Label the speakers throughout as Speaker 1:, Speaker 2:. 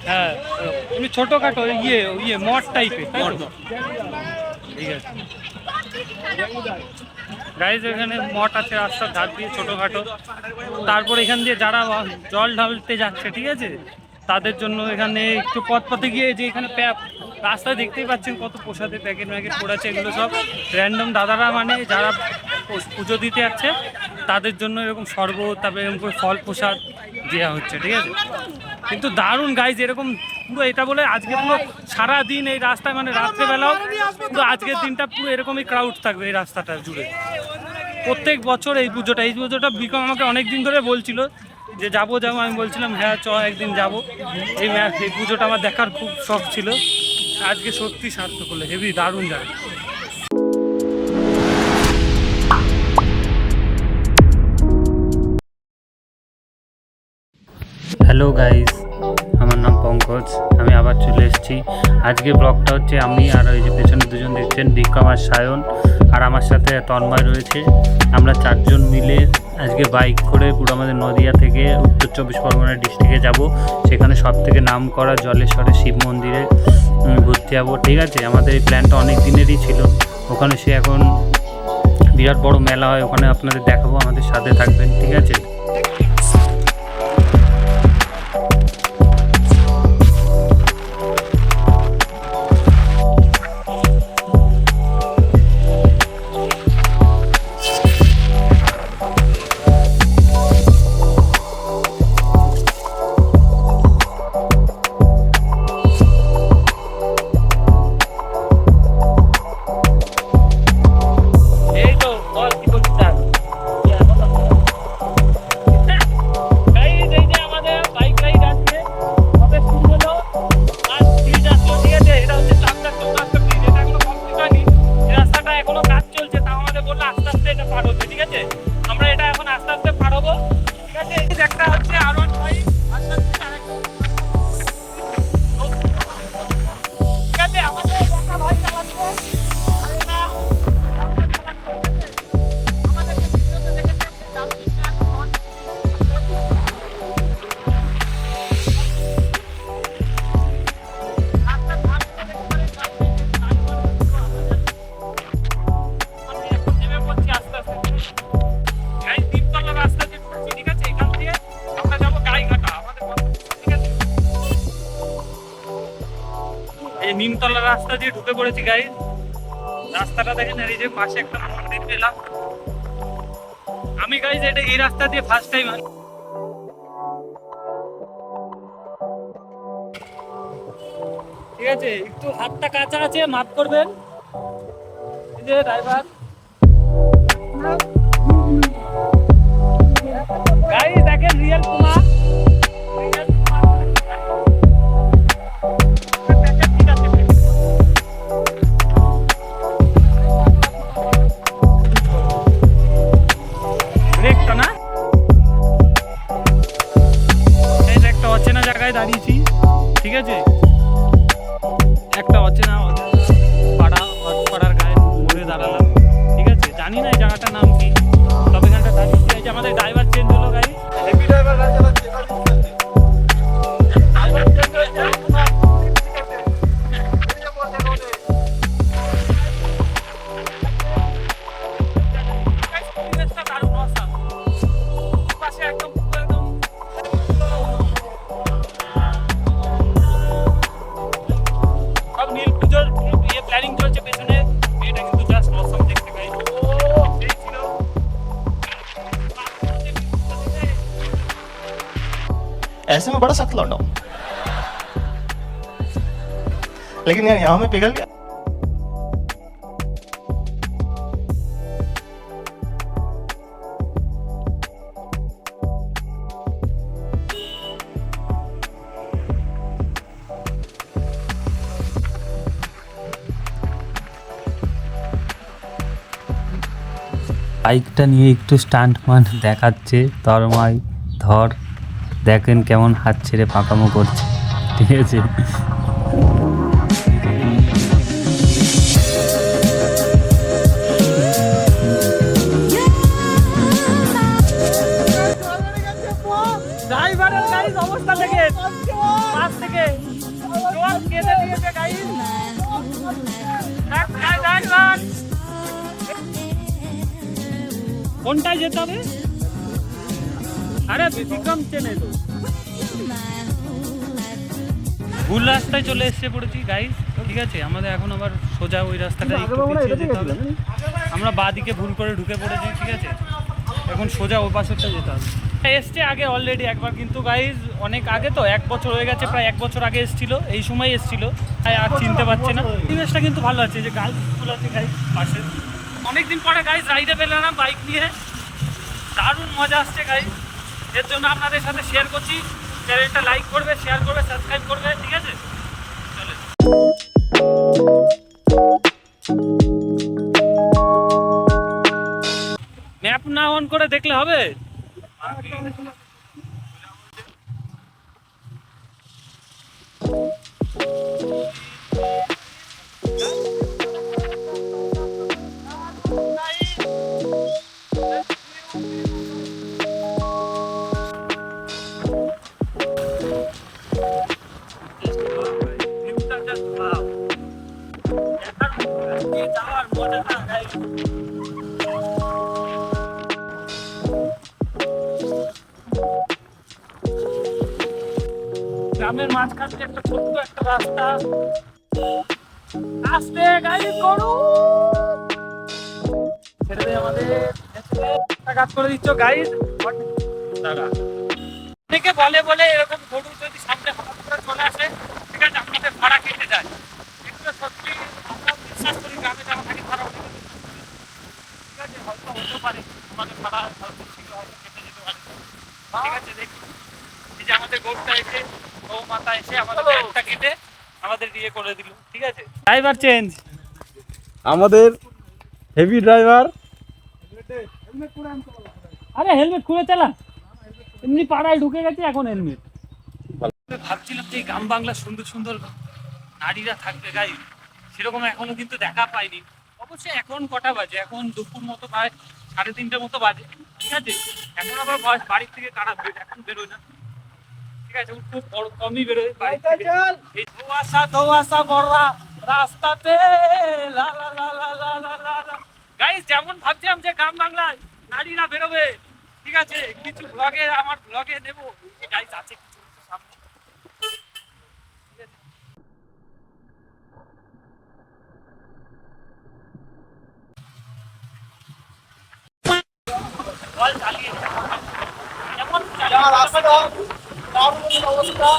Speaker 1: হ্যাঁ এমনি ছোটখাটো মঠ টাইপের, ঠিক আছে গাইজ। এখানে মঠ আছে রাস্তার ধার দিয়ে ছোটখাটো। তারপর এখান দিয়ে যারা জল ঢালতে যাচ্ছে, ঠিক আছে, তাদের জন্য এখানে একটু পথে গিয়ে যে এখানে রাস্তায় দেখতেই পাচ্ছেন কত প্রসাদের প্যাকেট ম্যাকেট পড়েছে। এগুলো সব র্যান্ডম দাদারা, মানে যারা পুজো দিতে যাচ্ছে তাদের জন্য এরকম শরবত, তারপরে এরকম করে ফল প্রসাদ দেওয়া হচ্ছে, ঠিক আছে। কিন্তু দারুণ গাইজ, এরকম পুরো এটা বলে আজকে পুরো সারাদিন এই রাস্তায়, মানে রাত্রেবেলাও কিন্তু আজকের দিনটা পুরো এরকমই ক্রাউড থাকবে এই রাস্তাটা জুড়ে। প্রত্যেক বছর এই পুজোটা বিকম আমাকে অনেক দিন ধরে বলছিল যে যাবো, আমি বলছিলাম হ্যাঁ একদিন যাবো। এই পুজোটা আমার দেখার খুব শখ ছিল, আজকে সত্যি সার্থক হলো, হেভি দারুণ জায়গা। হ্যালো গাইস, আমার নাম পঙ্কজ, আমি আবার চলে এসেছি। আজকে ব্লগটা হচ্ছে আমি আর ওই যে পেছনে দুজন দেখছেন বিক্রম আর সায়ন, আর আমার সাথে তন্ময় রয়েছে। আমরা চারজন মিলে আজকে বাইক করে পুরো আমাদের নদিয়া থেকে উত্তর 24 পরগনা ডিস্ট্রিক্টে যাব। সেখানে সব থেকে নাম করা জলেশ্বরের শিব মন্দিরে ঘুরতে যাবো, ঠিক আছে। আমাদের এই প্ল্যানটা অনেক দিনেরই ছিল। ওখানে সে এখন বিরাট বড় মেলা হয়, ওখানে আপনাদের দেখাবো, আমাদের সাথে থাকবেন, ঠিক আছে। নিমতলা রাস্তা দিয়ে ঢুকে পড়েছি গাইস। রাস্তাটা দেখেন, এই যে পাশে একটা মন্দির পেলাম আমি গাইস। এটা এই রাস্তা দিয়ে ফার্স্ট টাইম, ঠিক আছে। একটু হাতটা কাঁচা আছে, মাফ করবেন। এই যে ড্রাইভার গাইস দেখেন, রিয়েল পুমা। দাঁড়িয়েছি, ঠিক আছে, একটা অচেনা পাড়ার গায়ে মোড়ে দাঁড়ালাম, ঠিক আছে। জানি না এই জায়গাটার নাম কি, তবে এখানটা দাঁড়িয়েছি। এই যে আমাদের ড্রাইভার চেঞ্জ হলো গাড়ি,
Speaker 2: ऐसे में बड़ा सख्त लौंडा हूं, लेकिन यार यहां में पिघल गया।
Speaker 1: বাইকটা নিয়ে একটু স্টান্টমান দেখাচ্ছে তন্ময়। ধর দেখেন কেমন হাত ছেড়ে পাকামো করছে, ঠিক আছে। কোনটায় যেতে হবে? আরে বিক্রম চেনে তো। ভুল রাস্তায় চলে এসে পড়েছি গাইস, ঠিক আছে। আমাদের এখন আবার সোজা ওই রাস্তাটা একটু পিছিয়ে যেতে হবে। আমরা বাঁদিকে ভুল করে ঢুকে পড়েছি, ঠিক আছে। এখন সোজা ও পাশেরটা যেতে হবে। এসছে আগে অলরেডি একবার, কিন্তু গাইস অনেক আগে তো, 1 বছর হয়ে গেছে, প্রায় 1 বছর আগে এসেছিল, এই সময় এসেছিল, তাই আর চিনতে পারছে না। পরিবেশটা কিন্তু ভালো আছে, যে গাছ ফুল আছে গাইস পাশে। অনেকদিন পরে গাইস রাইডে পেলাম বাইক নিয়ে, দারুণ মজা আসছে গাইস। এর জন্য আপনাদের সাথে শেয়ার করছি। চ্যানেলটা লাইক করবে, শেয়ার করবে, সাবস্ক্রাইব করবে, ঠিক আছে। চলে ম্যাপ না অন করে দেখলে হবে? গ্রামের মাঝখান দিয়ে একটা ছোট্ট একটা রাস্তা, আস্তে গাড়ি করু ছেড়ে দেয় আমাদের। কাজ করে দিচ্ছ গাইড। অনেকে বলে বলে এরকম গরু যদি সামনে হঠাৎ করে চলে আসে, ঠিক আছে, আপনাদের ভাড়া কেটে যায়। এগুলো সত্যি আমরা বিশ্বাস করি, গ্রামে যারা থাকি ভাড়া অনেক, ঠিক আছে, হয়তো হতে পারে আমাদের ভাড়া হয়তো ছিল, হয়তো কেটে যেতে পারে, ঠিক আছে। দেখি এই যে আমাদের গরুটা এসে, গৌ মাতা এসে আমাদের ব্যাগটা কেটে আমাদের দিয়ে করে দিল, ঠিক আছে। ড্রাইভার চেঞ্জ,
Speaker 3: আমাদের হেভি ড্রাইভার।
Speaker 1: আরে হেলমেট খুলে চালা, এমনি পাড়ায় ঢুকে গেছে এখন হেলমেট। ভাবছিলাম যে গ্রাম বাংলা সুন্দর সুন্দর নারীরা থাকবে গাই, সেরকম এখনো কিন্তু দেখা পাইনি। অবশ্যই এখন কটা বাজে, এখন দুপুর মতো প্রায় 3:30 মতো বাজে, ঠিক আছে। এখন আবার বাড়ির থেকে কারা এখন বেরোয় না, ঠিক আছে, খুব কমই বেরোয় বাড়ি থেকে। এই ধোঁয়াশা ভরা রাস্তাতে লা লা লা লা লা লা লা লা। গাইস যেমন ভাবছিলাম যে গ্রাম বাংলায় নারীরা বেরোবে, ঠিক আছে, কিছু ব্লগে, আমার ব্লগে নেবো গাইস, আছে কিছু সামনে, ঠিক আছে। বল চালিয়ে এমন
Speaker 3: অবস্থা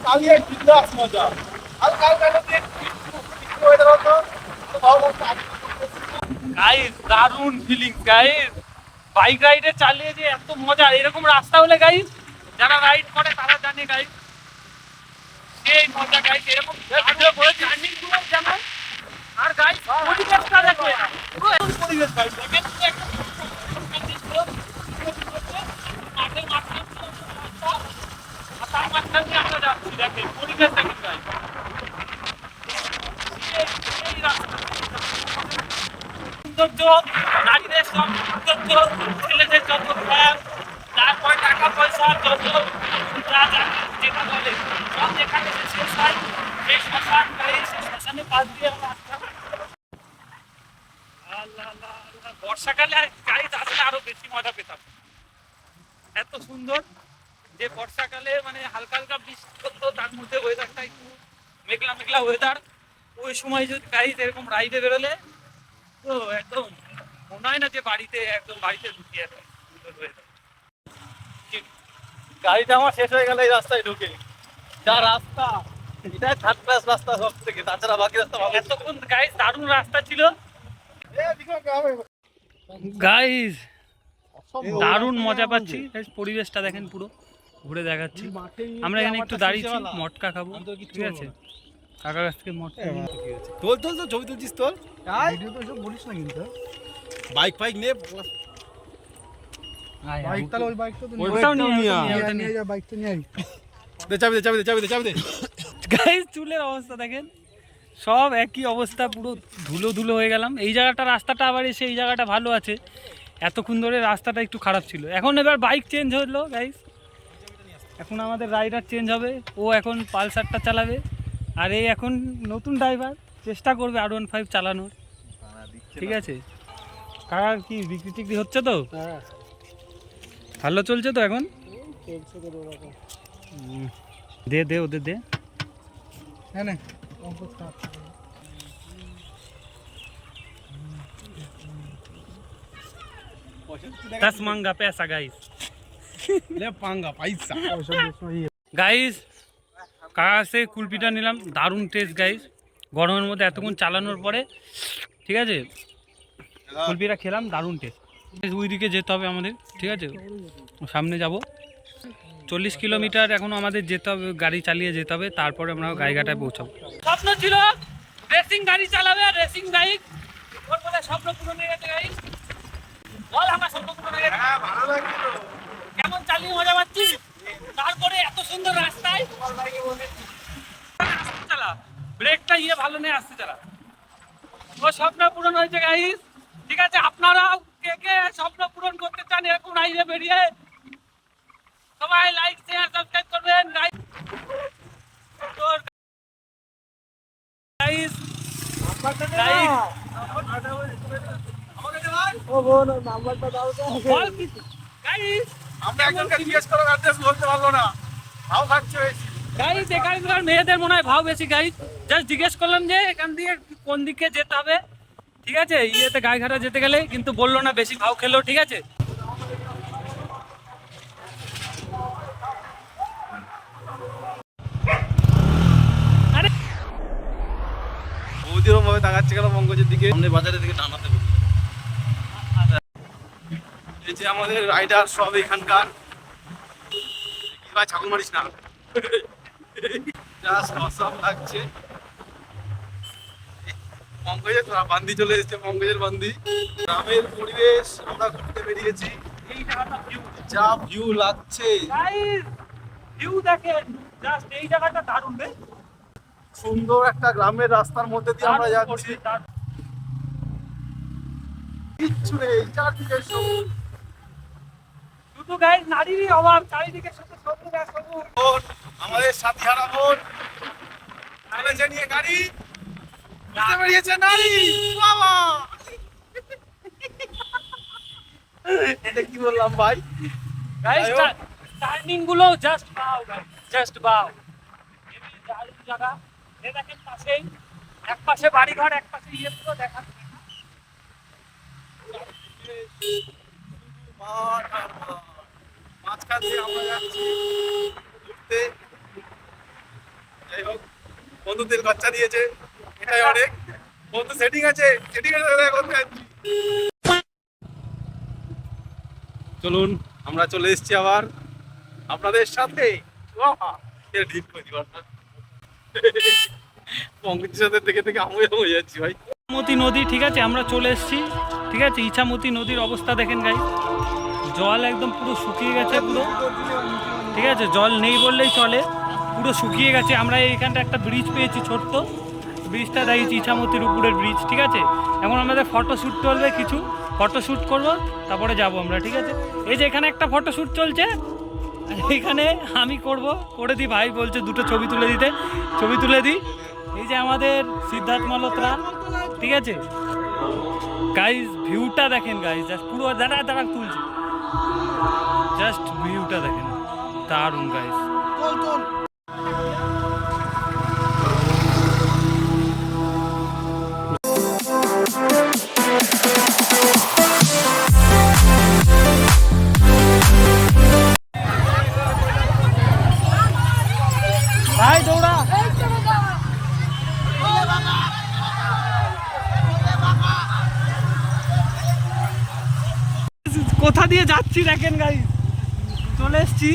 Speaker 3: চালিয়ে বিন্দাস মজা। হালকা হালকা
Speaker 1: গাইস দারুণ ফিলিংস গাইস, বাইক রাইডে চালিয়ে যে এত মজা। এরকম রাস্তা হলে গাইস যারা রাইড করে তারা জানে গাইস, সেই মজা গাইস। এরকম ভিডিও করে জার্নি গুলো যেমন, আর গাইস পরিবেশটা দেখো, পুরো এমন পরিবেশ গাইস, দেখেন তো একটা মাঠের মাঝখান দিয়ে রাস্তা, আর তার মাঝখান দিয়ে আমরা যাচ্ছি, দেখেন পরিবেশ দেখেন গাইস, এই রাস্তা সৌন্দর্য, নারীদের সব সৌন্দর্য, ছেলেদের যত প্যান, তারপরে টাকা পয়সা যত যা যা যেটা বলে সব যেখানে শেষ হয়, সেই শ্মশান গাড়ি, সেই শ্মশানের পাশ দিয়ে আমরা আসতাম। আল্লাহ আল্লাহ আল্লাহ, বর্ষাকালে গাড়ি আসলে আরো বেশি মজা পেতাম। এত সুন্দর যে বর্ষাকালে মানে হালকা হালকা বৃষ্টি হতো, তার মধ্যে ওয়েদারটা একটু মেঘলা মেঘলা ওয়েদার, ওই সময় যদি গাড়ি এরকম রাইডে বেরোলে তো একদম মনে হয় না যে বাড়িতে একদম বাড়িতে ঢুকিয়ে আছে।
Speaker 3: গাড়িটা আমার শেষ হয়ে গেল এই রাস্তায় ঢুকে। যা রাস্তা, এটাই থার্ড ক্লাস রাস্তা সব থেকে, তাছাড়া বাকি রাস্তা ভালো।
Speaker 1: এতক্ষণ গাইস দারুণ রাস্তা ছিল গাইস, দারুণ মজা পাচ্ছি। পরিবেশটা দেখেন, পুরো ঘুরে দেখাচ্ছি। আমরা এখানে একটু দাঁড়িয়েছি, মটকা খাবো, ঠিক আছে। কাকার কাছ থেকে মটকা
Speaker 3: তোল তোল তো ছবি তুলছিস, তোল ভিডিও তো সব বলিস না কিন্তু। বাইক ফাইক নে,
Speaker 1: বাইক তাহলে ওই
Speaker 3: বাইকটা তো
Speaker 1: ওটাও নিয়ে
Speaker 3: যা, বাইকটা নিয়ে আই। দে চাবি দে, চাবি দে, চাবি দে, চাবি দে।
Speaker 1: গাইস চুলের অবস্থা দেখেন, সব একই অবস্থা, পুরো ধুলো ধুলো হয়ে গেলাম। এই জায়গাটা রাস্তাটা আবার এসে এই জায়গাটা ভালো আছে, এতক্ষণ ধরে রাস্তাটা একটু খারাপ ছিল। এখন এবার বাইক চেঞ্জ হলো গাইস, এখন আমাদের রাইডার চেঞ্জ হবে, ও এখন পালসারটা চালাবে, আর এই এখন নতুন ড্রাইভার চেষ্টা করবে R15 চালানোর, ঠিক আছে। কার কি বিক্রি টিক্রি হচ্ছে তো?
Speaker 4: হ্যাঁ
Speaker 1: ভালো চলছে তো এখন?
Speaker 4: চলছে তো ওরকম।
Speaker 1: দে দে ওদের দে।
Speaker 4: হ্যাঁ না কম্পোস্ট খা।
Speaker 1: 10 मांगा पैसा गाइस।
Speaker 4: ले पांगा पैसा
Speaker 1: গাইস কাছে কুলপিটা নিলাম, দারুণ টেস্ট গাইস। গরমের মধ্যে এতক্ষণ চালানোর পরে ঠিক আছে কুলপিটা খেলাম, দারুণ টেস্ট। ওইদিকে যেতে হবে আমাদের, ঠিক আছে সামনে যাব 40 কিলোমিটার এখনো আমাদের যেতে হবে, গাড়ি চালিয়ে যেতে হবে, তারপরে আমরা গাইঘাটায় পৌঁছাবো। স্বপ্ন ছিল রেসিং গাড়ি চালাবে, আর রেসিং বাইক ওর বলে স্বপ্ন পূরণ হয়ে গেছে গাইস। বল আমার স্বপ্ন পূরণ হয়ে গেছে। হ্যাঁ ভালো লাগছিল। কেমন চালিয়ে মজা পাচ্ছিস? তারপরে এত সুন্দর রাস্তায় আস্তে চালা, ব্রেকটা ভালো নেই, আস্তে চালা। ও স্বপ্ন পূরণ হয়েছে গাইস, ঠিক আছে। আপনারাও কে কে স্বপ্ন পূরণ করতে চান এরকম রাইডে বেরিয়ে সবাই লাইক শেয়ার সাবস্ক্রাইব করবেন গাইস। গাইস
Speaker 4: ও বোন নাম্বারটা দাও তো।
Speaker 1: গাইস
Speaker 3: আমরা একজনকে জিজ্ঞেস করার অ্যাড্রেস বলতে পারলো না, ভাও খাচ্ছে বেশি।
Speaker 1: গাইস এখানকার মেয়েদের মনে হয় ভাও বেশি গাইস। জাস্ট জিজ্ঞেস করলাম যে এখান দিয়ে কোন দিকে যেতে হবে, ঠিক আছে ইয়েতে গাইঘাটা যেতে গেলে, কিন্তু বললো না, বেশি ভাও খেলো, ঠিক আছে। আরে
Speaker 3: বৌদিরও ভাবে তাকাচ্ছে গেল পঙ্কজের দিকে, সামনে বাজারের দিকে টানাতে বললো। এই যে আমাদের রাইডার সব এখানকার, কি ভাই ছাগল মারিস না, যা সব লাগছে। পঙ্কজের বান্দি চলে এসেছে, পঙ্কজের বান্দি। গ্রামের পরিবেশ আমরা ঘুরতে বেরিয়েছি,
Speaker 1: এই জায়গাটা ভিউ,
Speaker 3: যা ভিউ লাগছে,
Speaker 1: গাইস ভিউ দেখেন, জাস্ট এই জায়গাটা দারুণ রে,
Speaker 3: সুন্দর একটা গ্রামের রাস্তার মধ্যে দিয়ে আমরা
Speaker 1: দারুণ
Speaker 3: যাচ্ছি।
Speaker 1: করছে, দারুণ।
Speaker 3: কিচ্ছু নেই, চারদিকে সবুজ।
Speaker 1: শুধু গাইস নারীরই অভাব, চারিদিকে শুধু সবুজ আর সবুজ।
Speaker 3: বোন, আমাদের সাথীহারা বোন চলেছে নিয়ে গাড়ি, ঘুরতে বেরিয়েছে নারী। বাবা এটা কি বললাম ভাই?
Speaker 1: গাইস
Speaker 3: যাই হোক।
Speaker 1: টার্নিং গুলো জাস্ট বাও গাইস, জাস্ট বাও। এই দারুণ জায়গা, এই দেখেন পাশেই, এক পাশে বাড়িঘর, এক পাশে পুরো দেখা।
Speaker 3: মাঠ আর মাঠ। মাঝখান দিয়ে আমরা যাচ্ছি ঘুরতে। যাই হোক, বন্ধুদের বাচ্চা দিয়েছে, এটাই অনেক। বন্ধু সেটিং আছে, সেটিং আছে করতে যাচ্ছি। চলুন আমরা চলে এসেছি আবার আপনাদের সাথে। বাবা, এটা ঠিক করে দিবার না। পঙ্কজের সাথে থেকে থেকে আমিও হয়ে যাচ্ছি ভাই।
Speaker 1: ইছামতি নদী, ঠিক আছে আমরা চলে এসেছি, ঠিক আছে। ইছামতি নদীর অবস্থা দেখেন গাইস, জল একদম পুরো শুকিয়ে গেছে পুরো, ঠিক আছে জল নেই বললেই চলে, পুরো শুকিয়ে গেছে। আমরা এইখানটা একটা ব্রিজ পেয়েছি, ছোট্ট ব্রিজটা দেখেছি, ইছামতির উপরের ব্রিজ, ঠিক আছে। এখন আমাদের ফটোশ্যুট চলবে, কিছু ফটোশ্যুট করব, তারপরে যাব আমরা, ঠিক আছে। এই যে এখানে একটা ফটোশ্যুট চলছে, এখানে আমি করব, করে দিই, ভাই বলছে দুটো ছবি তুলে দিতে, ছবি তুলে দিই। এই যে আমাদের সিদ্ধার্থ মালহোত্রা, ঠিক আছে গাইস। ভিউটা দেখেন গাইস, জাস্ট পুরো দাঁড়া দাঁড়া তুলছি, জাস্ট ভিউটা দেখেন, দারুণ গাইস। ভাই দৌড়া, কোথা দিয়ে যাচ্ছি দেখেন গাইস, চলে এসছি